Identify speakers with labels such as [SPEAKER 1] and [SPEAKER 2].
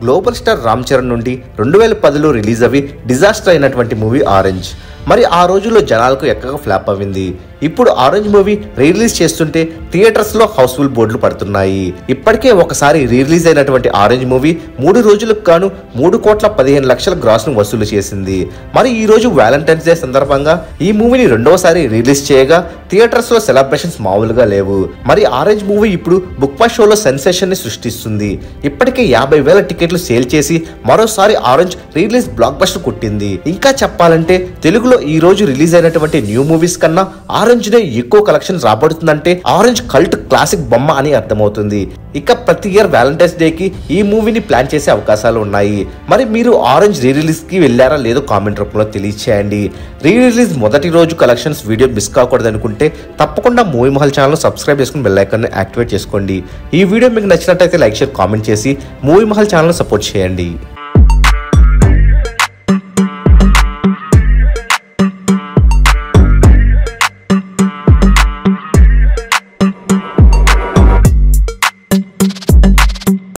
[SPEAKER 1] Global star Ram Charan నుండి 2010లో release అవి disaster అయినటువంటి మూవీ ఆరెంజ్. మరి ఆ రోజుల్లో జనాలకు ఎక్కగా ఫ్లాప్ అయింది. ఇప్పుడు ఆరెంజ్ మూవీ రిలీజ్ చేస్తుంటే థియేటర్స్ లో హౌస్ఫుల్ బోర్డులు పడుతున్నాయి. ఇప్పటికే ఒకసారి రిలీజ్ అయినటువంటి ఆరెంజ్ మూవీ 3 రోజులకు గాను 3,15,00,000 గ్రాస్ ను వసూలు చేసింది. మరి ఈ రోజు వ్యాలంటైన్స్ డే సందర్భంగా ఈ మూవీని రెండవసారి రిలీజ్ చేయగా థియేటర్స్ లో సెలబ్రేషన్స్ మామూలుగా లేవు. మరి ఆరెంజ్ మూవీ ఇప్పుడు బుక్ మై షోలో సెన్సేషన్ ని సృష్టిస్తుంది. ఇప్పటికే 50,000 టికెట్లు సేల్ చేసి మరోసారి ఆరెంజ్ రిలీజ్ బ్లాక్ బస్టర్ కొట్టింది. ఇంకా చెప్పాలంటే తెలుగులో ఈ రోజు రిలీజ్ అయినటువంటి న్యూ మూవీస్ కన్నా ఆరెంజ్ నే ఎక్కువ కలెక్షన్ రాబడుతుందంటే ఆరెంజ్ కల్ట్ క్లాసిక్ బొమ్మ అని అర్థమవుతుంది. ఇక ప్రతి ఇయర్ వ్యాలంటైన్స్ డే కి ఈ మూవీని ప్లాన్ చేసే అవకాశాలు ఉన్నాయి. మరి మీరు ఆరెంజ్ రీ రిలీజ్ కి వెళ్ళారా లేదో కామెంట్ రూపంలో తెలియచేయండి. రీ రిలీజ్ మొదటి రోజు కలెక్షన్స్ వీడియో మిస్ కాకూడదు అనుకుంటే తప్పకుండా మూవీ మహల్ ఛానల్ సబ్స్క్రైబ్ చేసుకుని బెల్ ఐకాన్ ని యాక్టివేట్ చేసుకోండి. ఈ వీడియో మీకు నచ్చినట్లయితే లైక్ షేర్ కామెంట్ చేసి మూవీ మహల్ ఛానల్ సపోర్ట్ చేయండి.